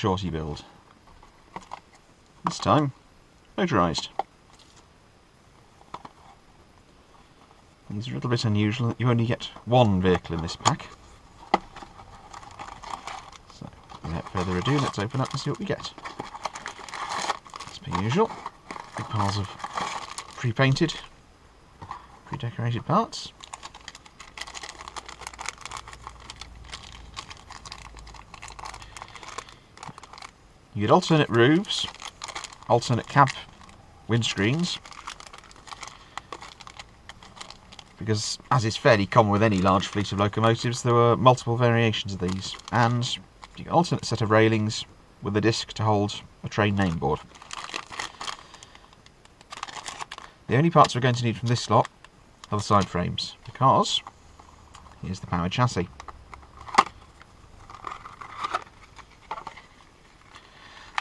Shorty build. This time, motorised. These are a little bit unusual that you only get one vehicle in this pack. So, without further ado, let's open up and see what we get. As per usual, big piles of pre-painted, pre-decorated parts. You get alternate roofs, alternate cab windscreens, because as is fairly common with any large fleet of locomotives, there were multiple variations of these, and you get an alternate set of railings with a disc to hold a train name board. The only parts we're going to need from this lot are the side frames, because here's the powered chassis.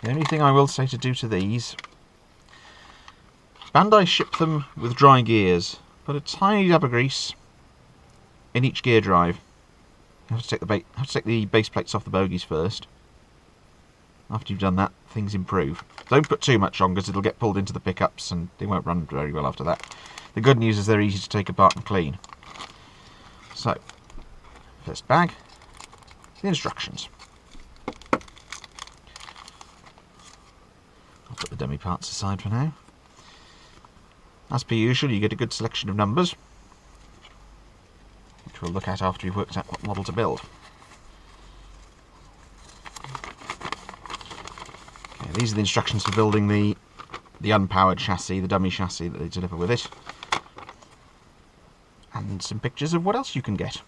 The only thing I will say to do to these, Bandai ship them with dry gears. Put a tiny dab of grease in each gear drive. You have to take the base plates off the bogies first. After you've done that, things improve. Don't put too much on because it'll get pulled into the pickups and they won't run very well after that. The good news is they're easy to take apart and clean. So, first bag, the instructions. I'll put the dummy parts aside for now. As per usual, you get a good selection of numbers, which we'll look at after we've worked out what model to build. Okay, these are the instructions for building the unpowered chassis, the dummy chassis that they deliver with it. And some pictures of what else you can get.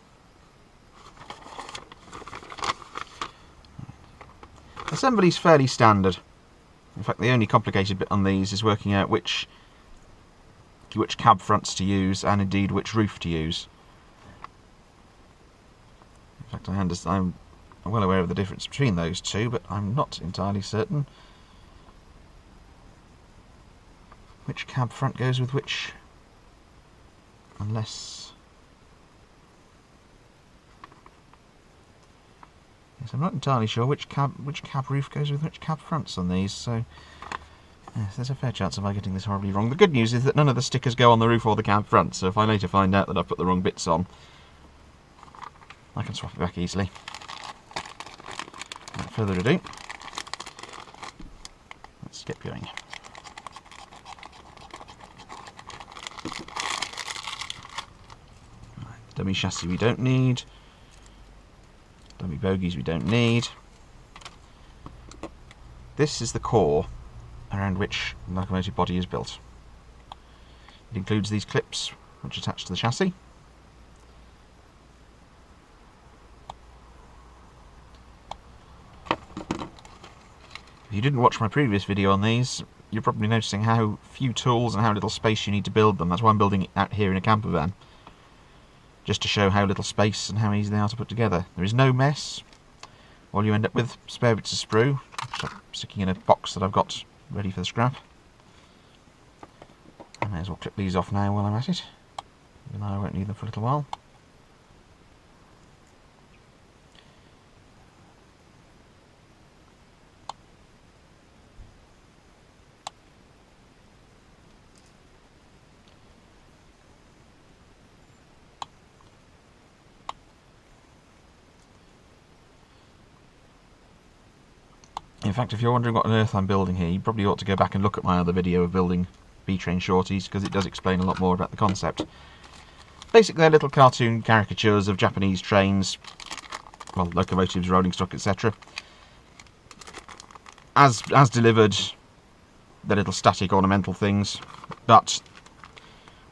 Assembly's fairly standard. In fact, the only complicated bit on these is working out which cab fronts to use and indeed which roof to use. In fact, I'm well aware of the difference between those two, but I'm not entirely certain which cab front goes with which, unless... Yes, I'm not entirely sure which cab roof goes with which cab fronts on these, so yes, there's a fair chance of my getting this horribly wrong. The good news is that none of the stickers go on the roof or the cab front, so if I later find out that I've put the wrong bits on, I can swap it back easily. Without further ado, let's get going. Right, dummy chassis we don't need. Dummy bogies we don't need. This is the core around which the locomotive body is built. It includes these clips which attach to the chassis. If you didn't watch my previous video on these, you're probably noticing how few tools and how little space you need to build them. That's why I'm building it out here in a camper van, just to show how little space and how easy they are to put together. There is no mess. All you end up with spare bits of sprue, which I'm sticking in a box that I've got ready for the scrap. I may as well clip these off now while I'm at it, even though I won't need them for a little while. In fact, if you're wondering what on earth I'm building here, you probably ought to go back and look at my other video of building B Train Shorties, because it does explain a lot more about the concept. Basically, they're little cartoon caricatures of Japanese trains, well, locomotives, rolling stock, etc. As delivered, they're little static ornamental things, but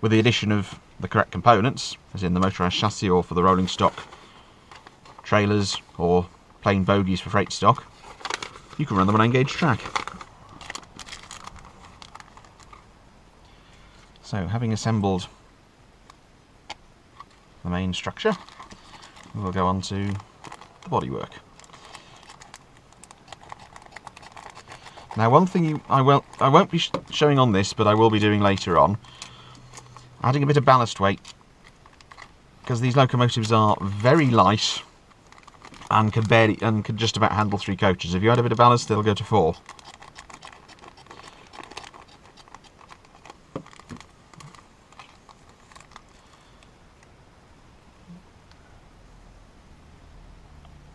with the addition of the correct components, as in the motorised chassis or for the rolling stock, trailers or plain bogies for freight stock, you can run them on engaged track. So, having assembled the main structure, we'll go on to the bodywork. Now, one thing I won't be showing on this, but I will be doing later on, adding a bit of ballast weight, because these locomotives are very light and can just about handle 3 coaches. If you add a bit of ballast, they'll go to 4.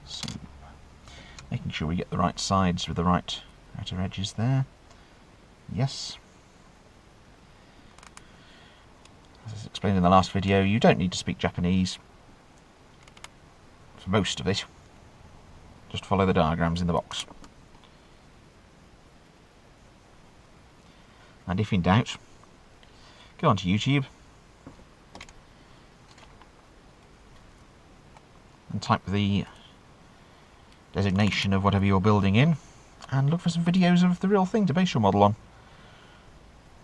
So, making sure we get the right sides with the right outer edges there. Yes. As I explained in the last video, you don't need to speak Japanese for most of it. Just follow the diagrams in the box. And if in doubt, go onto YouTube and type the designation of whatever you're building in and look for some videos of the real thing to base your model on.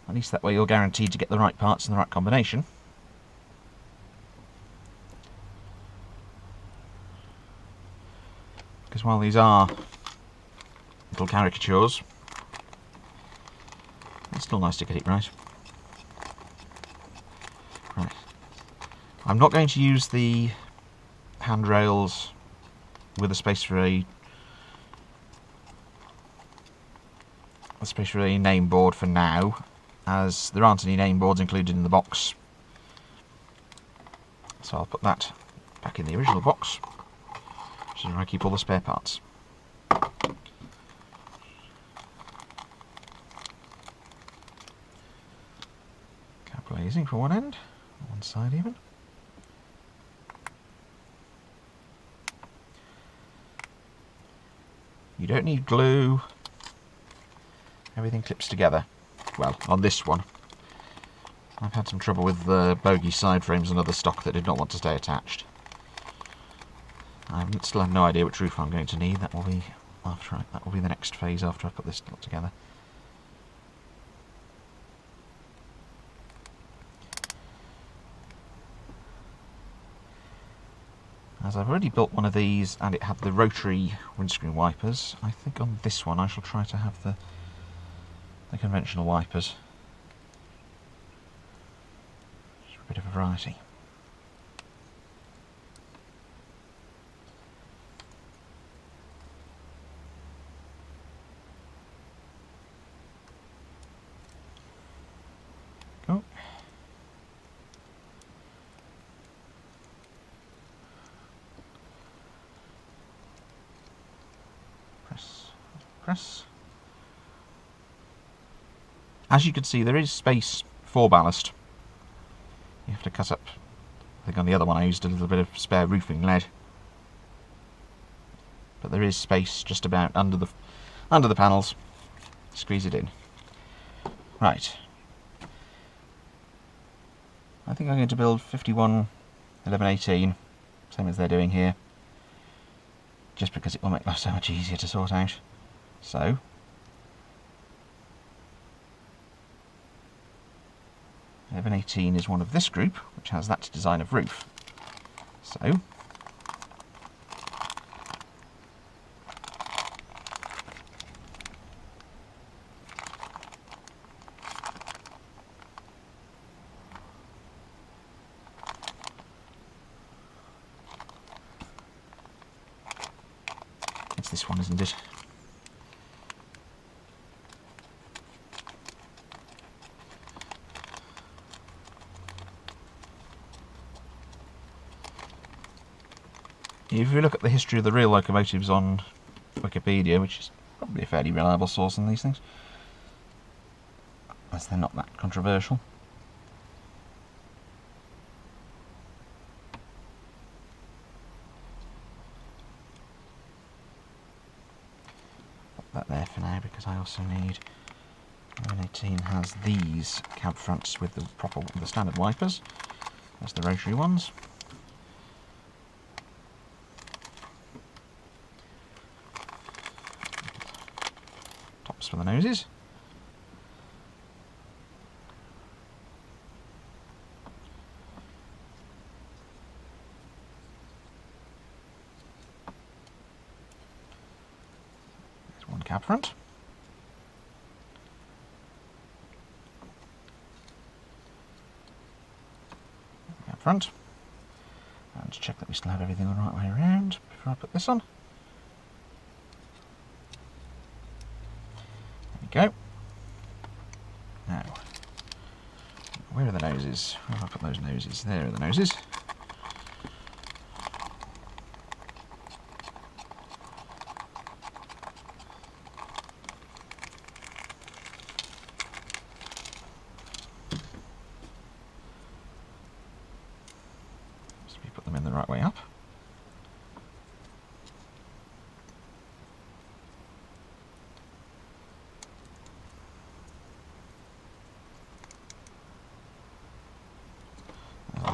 At least that way you're guaranteed to get the right parts and the right combination. Because while these are little caricatures, it's still nice to get it right. Right. I'm not going to use the handrails with a space for a name board for now, as there aren't any name boards included in the box. So I'll put that back in the original box, which is where I keep all the spare parts. Cap glazing for one end, one side even. You don't need glue. Everything clips together. Well, on this one. I've had some trouble with the bogie side frames and other stock that did not want to stay attached. I still have no idea which roof I'm going to need. That will be the next phase after I put this lot together. As I've already built one of these and it had the rotary windscreen wipers, I think on this one I shall try to have the conventional wipers. Just a bit of a variety. Go. Press, press. As you can see, there is space for ballast. You have to cut up, I think on the other one I used a little bit of spare roofing lead. But there is space just about under the panels. Squeeze it in. Right. I think I'm going to build 51, 11, 18, same as they're doing here. Just because it will make life so much easier to sort out. So, 1118 is one of this group, which has that design of roof. So, it's this one, isn't it? If you look at the history of the real locomotives on Wikipedia, which is probably a fairly reliable source on these things, as they're not that controversial. Put that there for now because I also need 1118 has these cab fronts with the standard wipers. That's the rotary ones. Tops for the noses. There's one cab front. Cab front. And want to check that we still have everything the right way around before I put this on. There we go. Now, where are the noses? Where have I put those noses? There are the noses. So we put them in the right way up.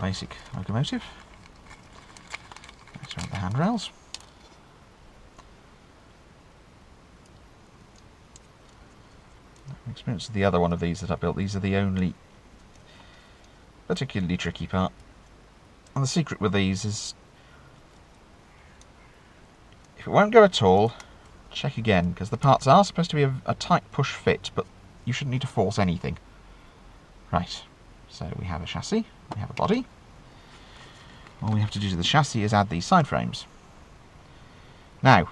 Basic locomotive. Let's around the handrails. Experience of the other one of these that I built. These are the only particularly tricky part. And the secret with these is, if it won't go at all, check again, because the parts are supposed to be a tight push fit, but you shouldn't need to force anything. Right, so we have a chassis, we have a body. All we have to do to the chassis is add these side frames. Now,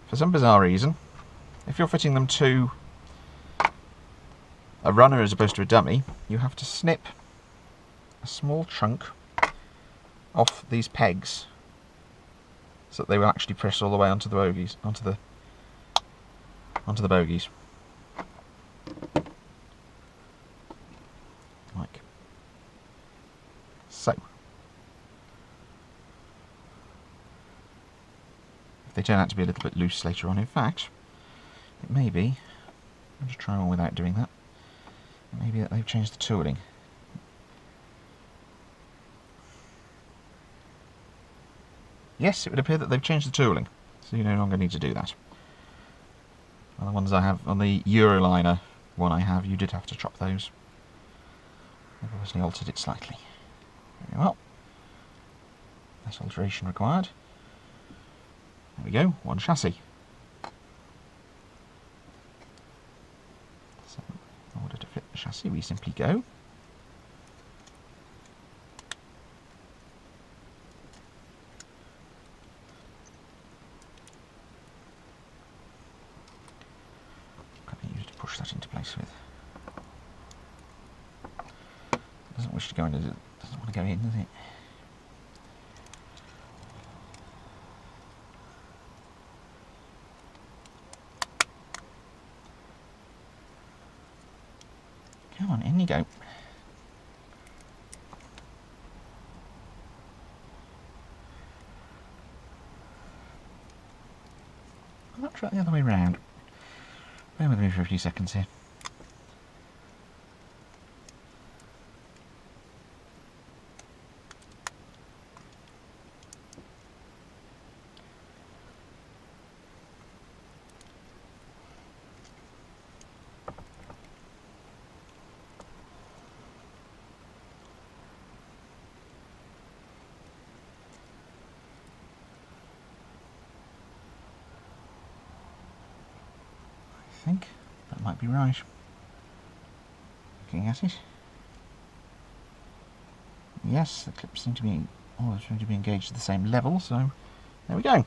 for some bizarre reason, if you're fitting them to a runner as opposed to a dummy, you have to snip a small chunk off these pegs so that they will actually press all the way onto the bogies, onto the bogies. Like so. If they turn out to be a little bit loose later on, in fact, it may be, I'll just try one without doing that, it may be that they've changed the tooling. Yes, it would appear that they've changed the tooling, so you no longer need to do that. On the ones I have, on the Euroliner one I have, you did have to chop those. I've obviously altered it slightly. Very well. Less alteration required. There we go, one chassis. So, in order to fit the chassis, we simply go push that into place with. It doesn't wish to go in, does it? Doesn't want to go in, does it? Come on, in you go. I'm not trying the other way round. Bear with me for a few seconds here. I think that might be right. Looking at it. Yes, the clips seem to be all seem to be engaged at the same level, so there we go.